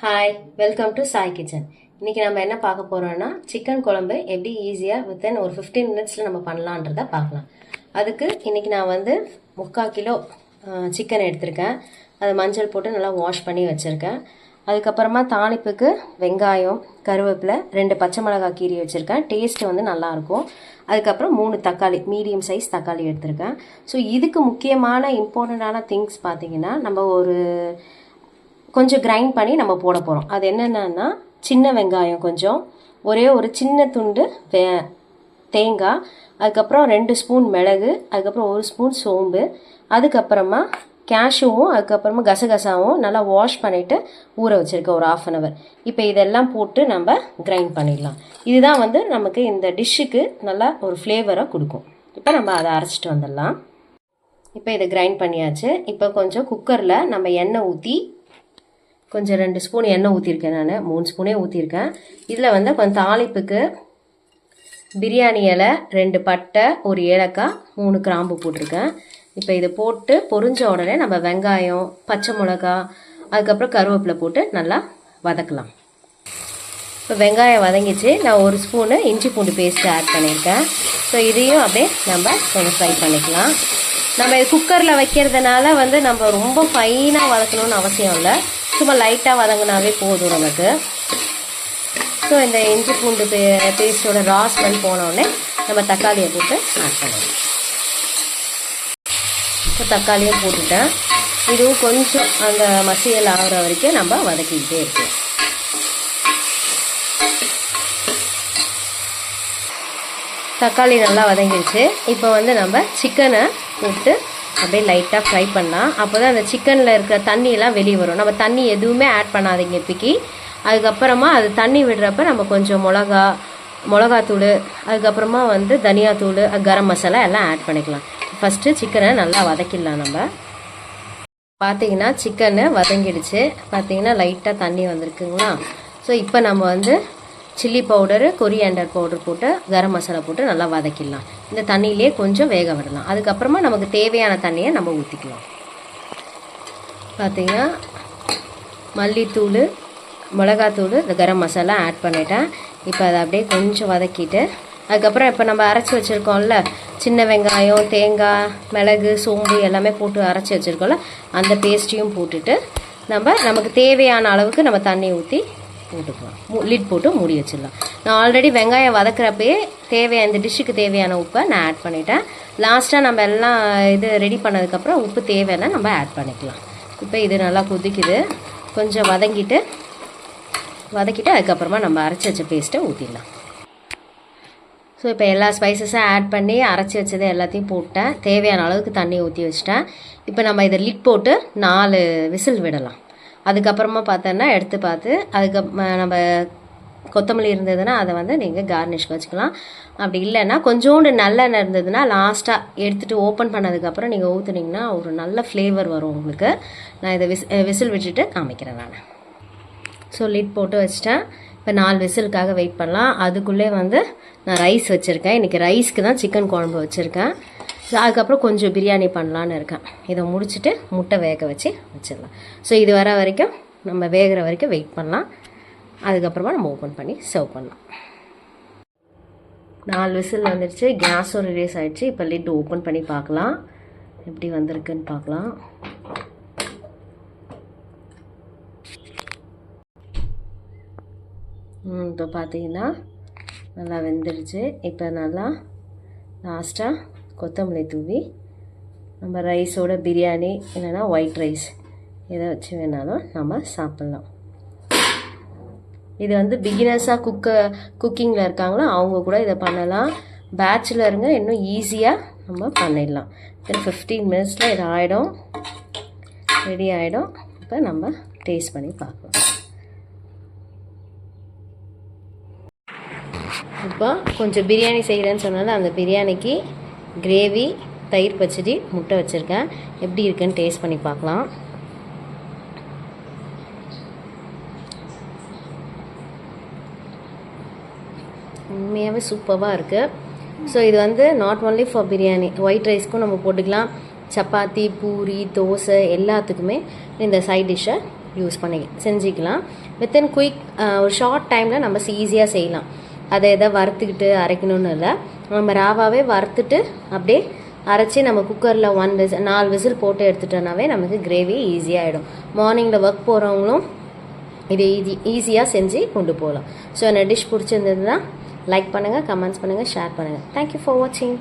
Hi, welcome to Sai kitchen. இன்னைக்கு நம்ம என்ன பார்க்க போறோம்னா சிக்கன் குழம்பு எப்படி ஈஸியாக வித்தின் ஒரு 15 மினிட்ஸில் நம்ம பண்ணலான்றத பார்க்கலாம். அதுக்கு இன்னைக்கு நான் வந்து 3/4 கிலோ சிக்கன் எடுத்திருக்கேன். அதை மஞ்சள் போட்டு நல்லா வாஷ் பண்ணி வச்சுருக்கேன். அதுக்கப்புறமா தாளிப்புக்கு வெங்காயம், கருவேப்பிலை, 2 பச்சை மிளகாய் கீரி வச்சுருக்கேன். டேஸ்ட்டு வந்து நல்லாயிருக்கும். அதுக்கப்புறம் 3 தக்காளி, மீடியம் சைஸ் தக்காளி எடுத்திருக்கேன். ஸோ இதுக்கு முக்கியமான இம்பார்ட்டண்ட்டான திங்ஸ் பார்த்தீங்கன்னா நம்ம கொஞ்சம் கிரைண்ட் பண்ணி நம்ம போட போகிறோம். அது என்னென்னா சின்ன வெங்காயம் கொஞ்சம், ஒரே ஒரு சின்ன துண்டு தேங்காய், அதுக்கப்புறம் 2 ஸ்பூன் மிளகு, அதுக்கப்புறம் 1 ஸ்பூன் சோம்பு, அதுக்கப்புறமா கேஷ்யூவும், அதுக்கப்புறமா கசகசாவும் நல்லா வாஷ் பண்ணிவிட்டு ஊற வச்சுருக்கேன் ஒரு 1/2 hour. இப்போ இதெல்லாம் போட்டு நம்ம கிரைண்ட் பண்ணிடலாம். இதுதான் வந்து நமக்கு இந்த டிஷ்ஷுக்கு நல்லா ஒரு ஃப்ளேவரை கொடுக்கும். இப்போ நம்ம அதை அரைச்சிட்டு வந்துடலாம். இப்போ இதை கிரைண்ட் பண்ணியாச்சு. இப்போ கொஞ்சம் குக்கரில் நம்ம எண்ணெய் ஊற்றி கொஞ்சம் 2 ஸ்பூன் எண்ணெய் ஊற்றிருக்கேன். நான் 3 ஸ்பூனே ஊற்றிருக்கேன். இதில் வந்து கொஞ்சம் தாளிப்புக்கு பிரியாணி இலை, 2 பட்டை, 1 ஏலக்காய், 3 கிராம்பு போட்டிருக்கேன். இப்போ இதை போட்டு பொரிஞ்ச உடனே நம்ம வெங்காயம், பச்சை மிளகா, அதுக்கப்புறம் கருவேப்பிலை போட்டு நல்லா வதக்கலாம். இப்போ வெங்காயம் வதங்கிச்சு. நான் 1 ஸ்பூனு இஞ்சி பூண்டு பேஸ்ட்டு ஆட் பண்ணியிருக்கேன். ஸோ இதையும் அப்படியே நம்ம கொஞ்சம் ஃப்ரை பண்ணிக்கலாம். நம்ம இது குக்கரில் வைக்கிறதுனால வந்து நம்ம ரொம்ப ஃபைனாக வதக்கணும்னு அவசியம் இல்லை. சும்மா லைட்டாக வதங்கினாவே போதும் நமக்கு. ஸோ இந்த இஞ்சி பூண்டு பேஸ்ட்டோட ரா ஸ்மெல் போனோடனே நம்ம தக்காளியை போட்டு ஆட் பண்ணணும். இப்போ தக்காளியும் போட்டுட்டேன். இதுவும் கொஞ்சம் அந்த மசியல் ஆகிற வரைக்கும் நம்ம வதக்கிக்கிட்டே இருக்கோம். தக்காளி நல்லா வதங்கிடுச்சு. இப்போ வந்து நம்ம சிக்கனை போட்டு அப்படியே லைட்டாக ஃப்ரை பண்ணலாம். அப்போ தான் அந்த சிக்கனில் இருக்கிற தண்ணியெல்லாம் வெளியே வரும். நம்ம தண்ணி எதுவுமே ஆட் பண்ணாதீங்க இப்போக்கி. அதுக்கப்புறமா அது தண்ணி விடுறப்ப நம்ம கொஞ்சம் மிளகாத்தூள், அதுக்கப்புறமா வந்து தனியாத்தூள், கரம் மசாலா எல்லாம் ஆட் பண்ணிக்கலாம். ஃபஸ்ட்டு சிக்கனை நல்லா வதக்கிடலாம். நம்ம பார்த்தீங்கன்னா சிக்கனை வதங்கிடுச்சு. பார்த்தீங்கன்னா லைட்டாக தண்ணி வந்திருக்குங்களா. ஸோ இப்போ நம்ம வந்து சில்லி பவுடரு, கொரியாண்டர் பவுடர் போட்டு கரம் மசாலா போட்டு நல்லா வதக்கிடலாம். இந்த தண்ணியிலே கொஞ்சம் வேக விடலாம். அதுக்கப்புறமா நமக்கு தேவையான தண்ணியை நம்ம ஊற்றிக்கலாம். பார்த்திங்கன்னா மல்லித்தூள், மிளகாத்தூள், இந்த கரம் மசாலா ஆட் பண்ணிட்டேன். இப்போ அதை அப்படியே கொஞ்சம் வதக்கிட்டு அதுக்கப்புறம் இப்போ நம்ம அரைச்சி வச்சுருக்கோம்ல, சின்ன வெங்காயம், தேங்காய், மிளகு, சோம்பு எல்லாமே போட்டு அரைச்சி வச்சுருக்கோம்ல, அந்த பேஸ்ட்டையும் போட்டுட்டு நமக்கு தேவையான அளவுக்கு நம்ம தண்ணி ஊற்றி போட்டுக்கலாம். லிட் போட்டு மூடி வச்சிடலாம். நான் ஆல்ரெடி வெங்காயம் வதக்கிறப்பயே இந்த டிஷ்ஷுக்கு தேவையான உப்பை நான் ஆட் பண்ணிட்டேன். லாஸ்ட்டாக நம்ம எல்லாம் இது ரெடி பண்ணதுக்கப்புறம் உப்பு தேவைன்னா நம்ம ஆட் பண்ணிக்கலாம். இப்போ இது நல்லா கொதிக்குது. கொஞ்சம் வதக்கிட்டு அதுக்கப்புறமா நம்ம அரைச்சி வச்ச பேஸ்ட்டை ஊற்றிடலாம். ஸோ இப்போ எல்லா ஸ்பைசஸும் ஆட் பண்ணி அரைச்சி வச்சதை எல்லாத்தையும் போட்டேன். தேவையான அளவுக்கு தண்ணி ஊற்றி வச்சிட்டேன். இப்போ நம்ம இதை லிட் போட்டு 4 விசில் விடலாம். அதுக்கப்புறமா பார்த்தோன்னா எடுத்து பார்த்து நம்ம கொத்தமல்லி இருந்ததுன்னா அதை வந்து நீங்கள் கார்னிஷ்க்கு வச்சுக்கலாம். அப்படி இல்லைன்னா கொஞ்சோண்டு நல்லெண்ணெய் இருந்ததுன்னா லாஸ்ட்டாக எடுத்துகிட்டு ஓப்பன் பண்ணதுக்கப்புறம் நீங்கள் ஊற்றுனீங்கன்னா ஒரு நல்ல ஃப்ளேவர் வரும் உங்களுக்கு. நான் இதை விசில் விட்டுட்டு காமிக்கிறேன் நான். ஸோ லிட் போட்டு வச்சிட்டேன். இப்போ 4 விசிலுக்காக வெயிட் பண்ணலாம். அதுக்குள்ளே வந்து நான் ரைஸ் வச்சுருக்கேன். இன்றைக்கி ரைஸ்க்கு தான் சிக்கன் குழம்பு வச்சுருக்கேன். ஸோ அதுக்கப்புறம் கொஞ்சம் பிரியாணி பண்ணலான்னு இருக்கேன். இதை முடிச்சுட்டு முட்டை வேக வச்சிடலாம். ஸோ இது வர வரைக்கும் நம்ம வேகிற வரைக்கும் வெயிட் பண்ணலாம். அதுக்கப்புறமா நம்ம ஓப்பன் பண்ணி சர்வ் பண்ணலாம். 4 விசில் வந்துடுச்சு. கேஸும் ரிலீஸ் ஆகிடுச்சு. இப்போ லிட் ஓப்பன் பண்ணி பார்க்கலாம் எப்படி வந்திருக்குன்னு பார்க்கலாம். இப்போ பார்த்தீங்கன்னா நல்லா வெந்துடுச்சு. இப்போ நல்லா லாஸ்ட்டாக கொத்தமல்லி தூவி நம்ம ரைஸோட பிரியாணி இல்லைன்னா ஒயிட் ரைஸ் எதை வச்சு வேணாலும் நம்ம சாப்பிட்லாம். இது வந்து பிகினர்ஸாக குக்கிங்கில் இருக்காங்களோ அவங்க கூட இதை பண்ணலாம். பேச்சுலருங்க இன்னும் ஈஸியாக நம்ம பண்ணிடலாம். 15 மினிட்ஸில் இது ஆகிடும், ரெடி ஆகிடும். இப்போ நம்ம டேஸ்ட் பண்ணி பார்க்கலாம். இப்போ கொஞ்சம் பிரியாணி செய்கிறேன்னு சொன்னாலும் அந்த பிரியாணிக்கு கிரேவி, தயிர் பச்சடி, முட்டை வச்சுருக்கேன். எப்படி இருக்குன்னு டேஸ்ட் பண்ணி பார்க்கலாம். உண்மையாகவே சூப்பராக இருக்குது. ஸோ இது வந்து not only for biryani, white ரைஸ்க்கும் நம்ம போட்டுக்கலாம். சப்பாத்தி, பூரி, தோசை எல்லாத்துக்குமே இந்த சைட் டிஷ்ஷை யூஸ் பண்ணி செஞ்சுக்கலாம். வித்தின் குயிக் ஒரு ஷார்ட் டைமில் நம்ம ஈஸியாக செய்யலாம். அதை எதை வறுத்துக்கிட்டு அரைக்கணும்னு இல்லை, நம்ம ராவாவே வறுத்துட்டு அப்படியே அரைச்சி நம்ம குக்கரில் 4 விசில் போட்டு எடுத்துட்டோன்னாவே நமக்கு கிரேவி ஈஸியாகிடும். மார்னிங்கில் ஒர்க் போகிறவங்களும் இது ஈஸியாக செஞ்சு கொண்டு போகலாம். ஸோ அந்த டிஷ் பிடிச்சிருந்ததுன்னா லைக் பண்ணுங்கள், கமெண்ட்ஸ் பண்ணுங்கள், ஷேர் பண்ணுங்கள். தேங்க்யூ ஃபார் வாட்சிங்.